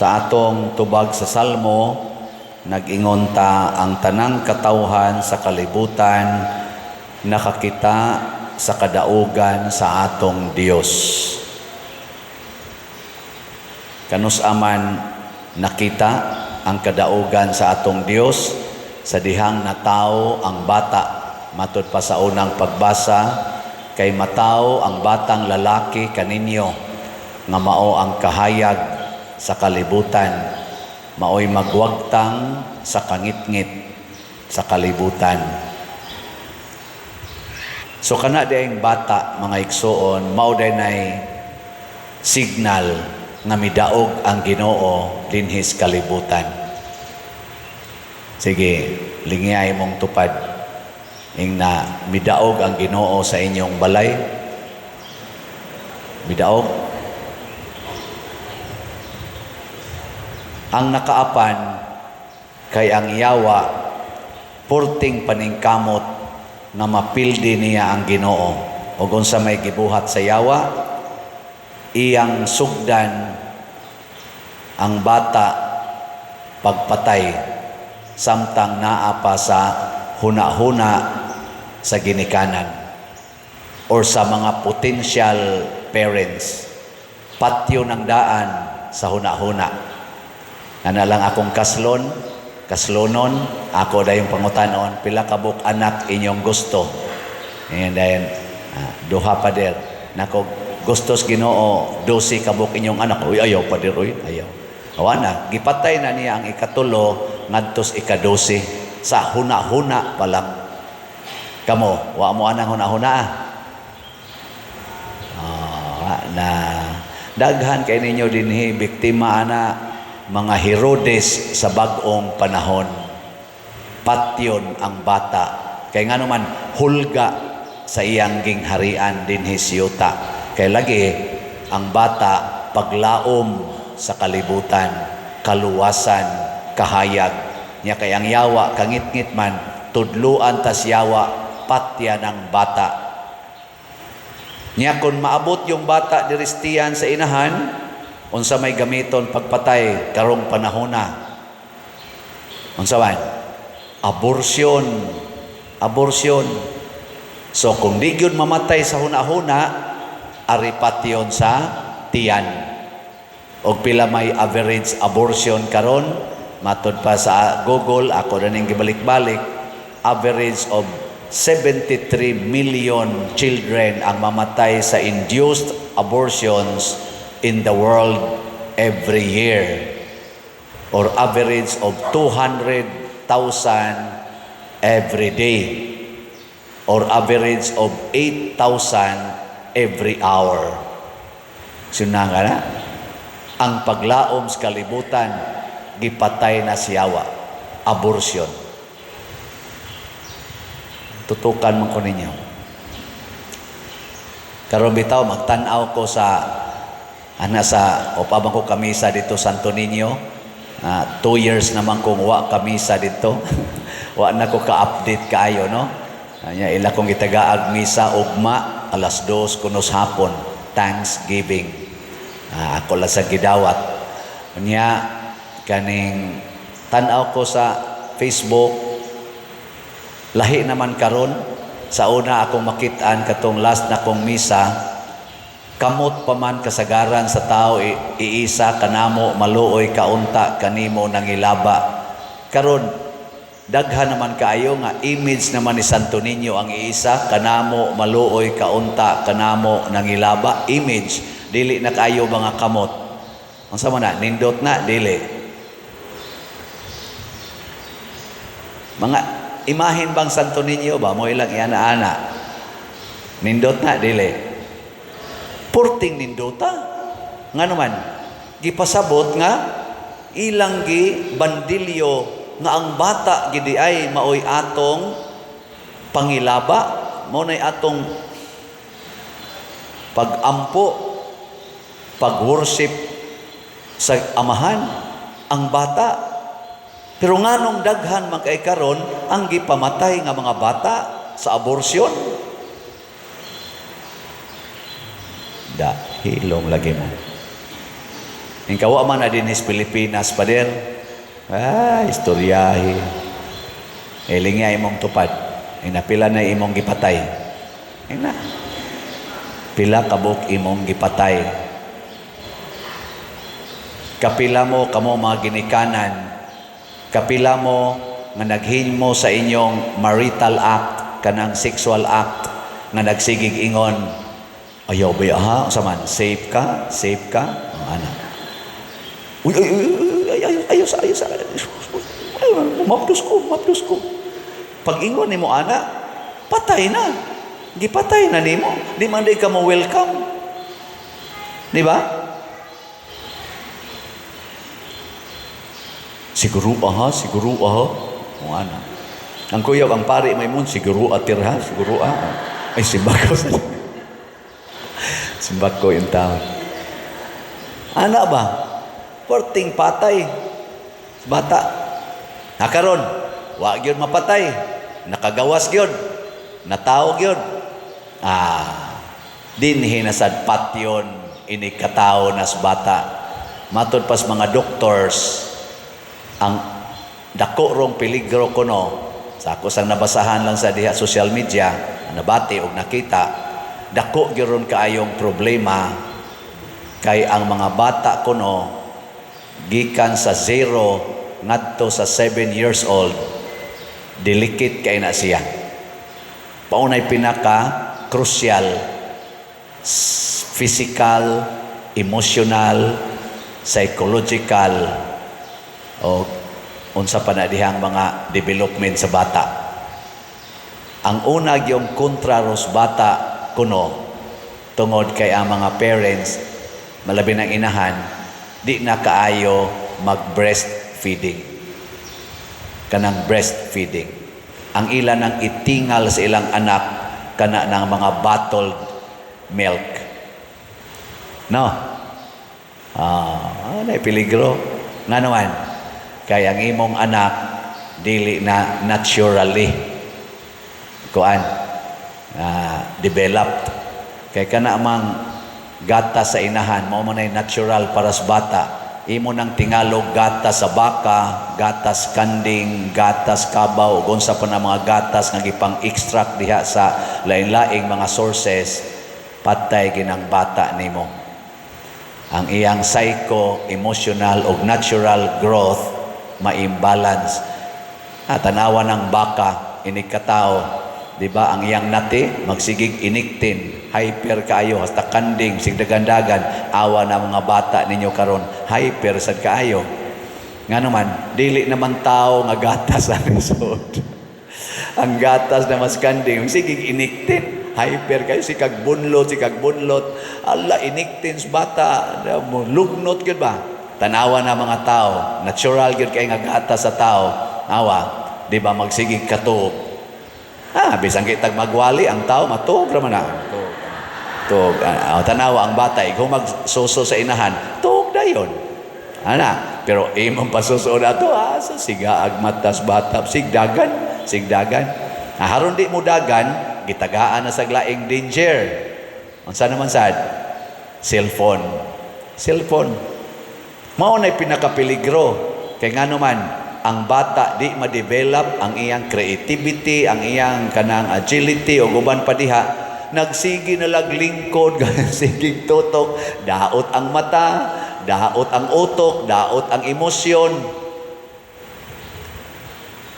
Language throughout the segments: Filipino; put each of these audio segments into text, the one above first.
Sa atong tubag sa Salmo, nag-ingon ta ang tanang katawhan sa kalibutan nakakita sa kadaugan sa atong Dios. Kanus aman nakita ang kadaugan sa atong Dios sa dihang natawo ang bata. Matud pa sa unang pagbasa, kay matawo ang batang lalaki kaninyo nga mao ang kahayag sa kalibutan, maoy magwagtang sa kangitngit sa kalibutan. So kana diayng bata mga igsoon, mao nay signal nga midaog ang Ginoo dinhis kalibutan. Sige, lingay mong tupad ing na midaog ang Ginoo sa inyong balay. Midaog. Ang nakaapan kay ang yawa purting paningkamot nga mapildi niya ang Ginoo. Ug unsa may gibuhat sa yawa, iyang sugdan ang bata pagpatay samtang naa pa sa huna-huna sa ginikanan or sa mga potential parents. Patyo ng daan sa huna-huna. Ana lang akong kaslonon, ako dayong pangutanon, pila kabuk anak inyong gusto. And then, duha pa der. Nako, gustos Ginoo, 12 kabuk inyong anak. Uy, ayaw pa der, uy, ayaw. Awana, gipatay na niya ang ikatulo, ngadtos ika-12, sa huna-huna pa lang. Kamo, wa mo anang huna-huna na daghan kay ninyo dinhi biktima ana mga Herodes sa bag-ong panahon. Patyon ang bata. Kay nga naman, hulga sa iyang gingharian din hisyuta. Kay lagi, ang bata paglaom sa kalibutan, kaluwasan, kahayag. Nya kay ang yawa, kangit-ngit man, tudluan tas yawa, patya ng bata. Nya kung maabot yung bata diristiyan sa inahan, unsa may gamiton pagpatay karong panahona? Unsa man? Abortion. So kung di gyud mamatay sa huna-huna, aripatyon sa tiyan. Og pila may average abortion karon, matud pa sa Google, ako na ning gibalik-balik, average of 73 million children ang mamatay sa induced abortions in the world every year, or average of 200,000 every day, or average of 8,000 every hour. Suna nga na, ang paglaom sa kalibutan, gipatay na siyawa, abortion. Tutukan mo ko ninyo. Karon bitaw, magtanaw ko sa upabang ko kamisa dito Santo Niño. 2 years naman kong wa kamisa dito. Wa na ko ka-update kaayo, no? Ila kong itagaag misa ugma, 2:00 kunos hapon, Thanksgiving. Ako lang sa gidawat. Nya, kaning tanaw ko sa Facebook, lahi naman karon. Sa una akong makitaan katong last na kong misa, kamot pa man kasagaran sa tao iisa kanamo maluoy kaunta kanimo nangilaba. Karon daghan naman kaayo nga image naman ni Santo Niño ang iisa kanamo maluoy kaunta kanamo nangilaba. Image dili na kaayo mga kamot. Unsa man na nindot na dili. Mga imahin bang Santo Niño ba mo ilang iana-ana? Nindot na dili. Purting nindota nga naman gipasabot nga ilang gi bandilyo nga ang bata gidi ay maoy atong pangilaba, mao nay atong pagampo, pag-worship sa amahan ang bata. Pero nganong daghan man kay karon ang gipamatay nga mga bata sa abortion? Hilong lagi mo. Ingkawa man na din is Pilipinas, pader. Istoryahe. Eling nga imong tupad. Inapila na imong gipatay. Ina. Pila kabuk imong gipatay. Kapila mo kamo mga ginikanan. Kapila mo nga naghinmo sa inyong marital act, kanang sexual act, nga nagsigig ingon, ayaw ba ha? Saman, safe ka? Safe ka? Ana. Uy, ayos. Mapdos ko. Pag ingon ni mo, ana, patay na. Gipatay na ni mo. Di man di ka mo welcome. Di ba? Siguro aha. O ana. Ang kuyaw, ang pari may mun, siguro atir ha. Siguro Ay, simbako. Simbako yung tao. Ana ba? Porting patay. Bata. Nakaron, wag yun mapatay. Nakagawas yun. Natawag yun. Dinhi na sad patyon ini katao nas bata. Matod pas mga doctors, ang dako rong peligro kuno, sa ako sang nabasahan lang sa diha social media, nabati og nakita, dako gyud kaayong problema kay ang mga bata kuno gikan sa 0 ngadto sa 7 years old, delicate kay na siya. Paunay pinaka crucial, physical, emotional, psychological, o unsa pa na dihang mga development sa bata. Ang una yung kontra ros bata kuno tungod kay ang mga parents, malabi ng inahan, di na kaayo mag-breastfeeding. Kanang breastfeeding. Ang ilan ng itingal sa ilang anak kana ng mga bottled milk. No? Ano peligro? Nga naman, kaya ang imong anak dili na naturally developed. Kaya kana mang gatas sa inahan, mo na natural para sa bata. Imo nang tingalog gatas sa baka, gatas kanding, gatas kabaw, gunsa pa na mga gatas nga gipang extract diha sa lain-laing mga sources, patay ginang bata nimo. Ang iyang psycho, emotional ug natural growth ma-imbalance. Tanawa ng baka ini katao, di ba, ang iyang nati magsigig iniktin, hyper kaayo hasta kanding sig dagandagan. Awa na mga bata ninyo karon, hyper sad kaayo. Nga naman dili naman tao nga gatas ang result. Ang gatas na mas kanding sigig iniktin, hyper kayo, sikag bunlot. Ala, iniktin sa bata, lugnot yun ba? Tanawa na mga tao, natural yun kayo nga gatas sa tao. Awa, di ba magsigig katuog. Bisang kitag magwali, ang tao matuog raman na. Tuog. Tanawa ang bata, ikaw magsuso sa inahan, tuog na yun. Pero imong pasuso na ito, sa siga agmatas bata, sigdagan. Haron di mo dagan, gitagaan na sa glaing danger. Unsa naman sad? Cellphone. Mao na'y pinakapeligro. Kay nga naman, ang bata di ma-develop ang iyang creativity, ang iyang kanang agility o guban pa diha. Nagsigi na laglingkod, sigig tutok, daot ang mata, daot ang utok, daot ang emosyon.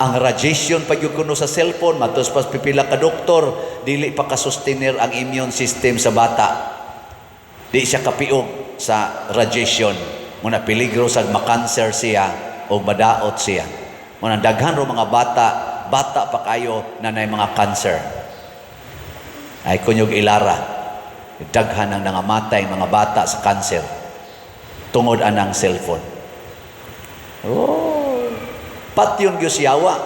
Ang radiation pag yung kuno sa cellphone, matos pas pipila ka doktor, dili pa kasustenir ang immune system sa bata. Di siya kapiog sa radiation. Muna peligro sa makanser siya o madaot siya. Muna daghan ro mga bata pa kayo na nay mga cancer. Ay kunyog ilara. Daghan ang nangamatay mga bata sa cancer. Tungod anang cellphone. Patyon gyud siyawa.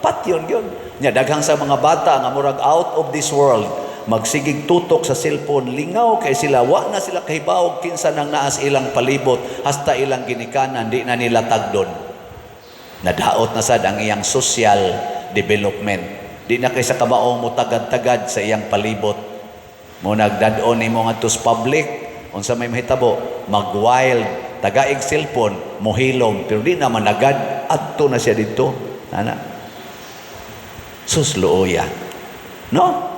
Patyon gyud. Nya daghang sa mga bata nga murag out of this world, magsigig tutok sa cellphone, lingaw kay sila, wa na sila kahibaw kinsa nang naas ilang palibot, hasta ilang ginikanan di na nila tagdon. Nadaot na sad ang iyang social development. Di na kay sa kabaong mo tagad-tagad sa iyang palibot. Mo nagdadon nimo ngadto sa public, unsa may mahitabo, mag-wild tagaig cellphone, mohilom, pero di naman agad, adto na siya dito. Ana. Susluoya. No?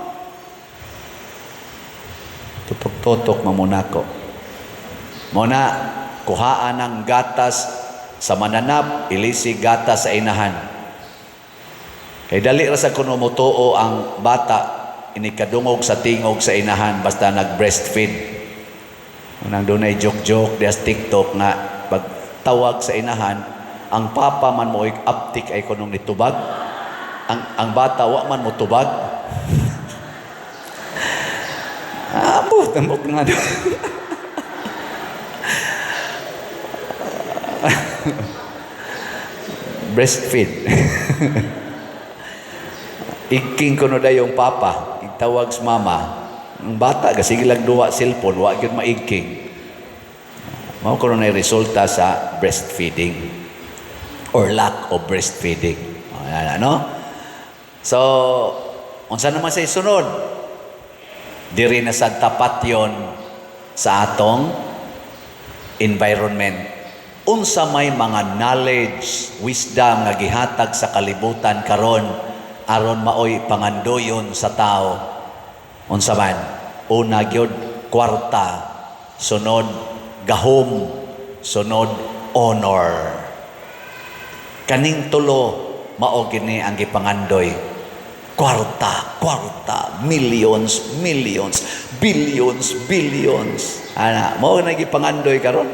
Tutok-tutok mamunako. Muna, kuhaan ng gatas sa mananap, ilisi gatas sa inahan. Kay dali ra sa kuno motuo ang bata, inikadungog sa tingog sa inahan basta nag-breastfeed. Unang dunay joke-joke, dias TikTok nga, pagtawag sa inahan, ang papa man mo aptik ay kunong nitubag. Ang bata, wa man mo tubag. Abot, amok nga doon. Breastfeed. Iking ko na yung papa, itawag sa mama. Ang bata, kasi lang duwa cellphone, wag yun maigking. Mao ko na resulta sa breastfeeding or lack of breastfeeding. Ano? So, unsa naman sa isunod? Diri na sa tapat yon sa atong environment. Unsa may mga knowledge, wisdom nga gihatag sa kalibutan karon aron maoy pangandoyon sa tao. Unsa man? Una gyud kwarta, sunod gahom, sunod honor. Kaning tulo mao gini ang gipangandoy. Kwarta, millions, billions. Ana, mao na gipangandoy karon.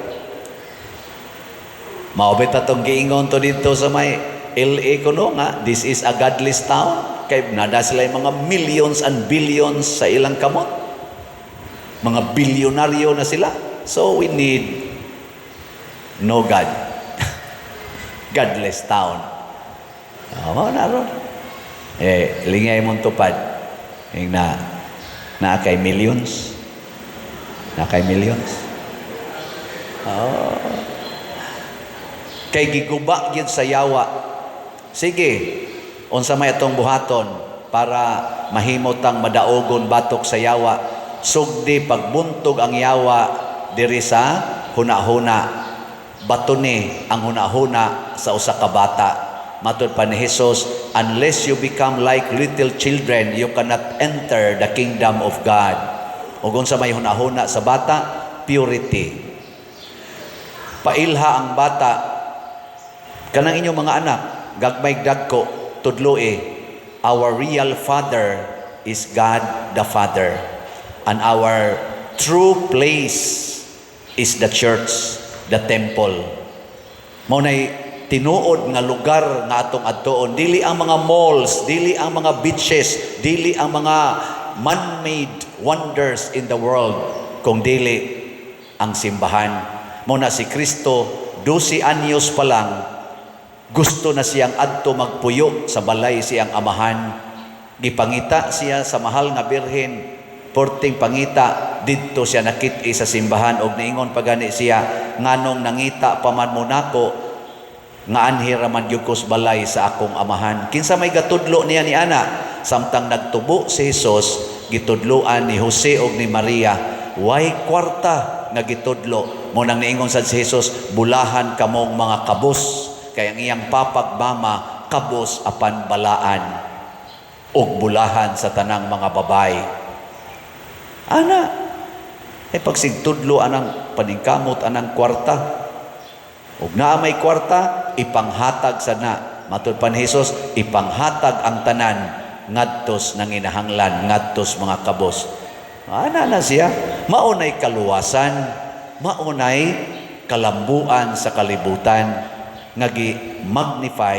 Mao bet atong giingon to dito sa may LA kuno nga, this is a godless town. Kay nada sila mga millions and billions sa ilang kamot. Mga bilyonaryo na sila. So we need no God. Godless town. Mao na ron. Lingay mong tupad. Na kay millions. Na kay millions. Kay giguba gyud sa yawa. Sige, unsa may atong buhaton para mahimot ang madaogon batok sa yawa. Sugdi pagbuntog ang yawa diri sa hunahuna. Batuni ang hunahuna sa usa ka bata. Matud pa ni Jesus, unless you become like little children, you cannot enter the kingdom of God. Ug unsa may hunahuna sa bata, purity. Pailha ang bata kanang inyong mga anak, gagmay dagko, tudloi, our real Father is God the Father. And our true place is the church, the temple. Maunay tinuod nga lugar nga atong adtoon. Dili ang mga malls, dili ang mga beaches, dili ang mga man-made wonders in the world, kung dili ang simbahan. Muna si Kristo, 12 anyos pa lang, gusto na siyang adto magpuyo sa balay siyang amahan. Gipangita siya sa mahal nga birhen, porting pangita, didto siya nakit-i sa simbahan og niingon pagani siya, nganong nangita pa man mo nako, nga anhira man gyud kos balay sa akong amahan. Kinsa may gatudlo niya ni ana, samtang nagtubo si Jesus, gitudloan ni Jose og ni Maria, way kwarta nga gitudlo. Mo nang niingon sa si Jesus, bulahan kamong mga kabus. Kaya ang iyang papag mama, kabos apan balaan og bulahan sa tanang mga babay. Ana, pagsigtudlo anang paningkamot anang kwarta. Ug naa may kwarta, ipanghatag sana. Matud pa ni Jesus, ipanghatag ang tanan ngadtos nanginahanglan, ngadtos mga kabos. Ana na siya, maunay kaluwasan, maunay kalambuan sa kalibutan nga gi-magnify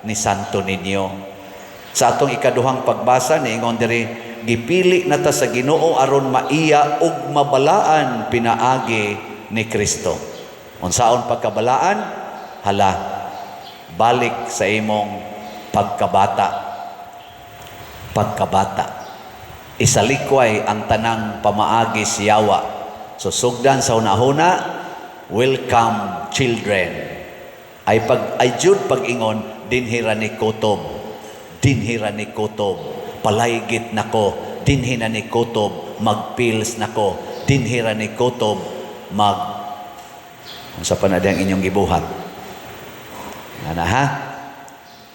ni Santo Niño. Sa atong ikaduhang pagbasa niingon diri, gipili nata sa Ginoo aron maiya ug mabalaan pinaagi ni Kristo. Unsaon pagkabalaan? Hala, balik sa imong pagkabata. Pagkabata. Isalikway ang tanang pamaagi siyawa. So sugdan sa hunahuna, welcome children. Ay jud pag-ingon, dinhira ni kutob, palaygit nako, dinhira ni kutob, magpils nako, dinhira ni kutob, Unsa pa na diyang inyong gibuhat. Ana ha?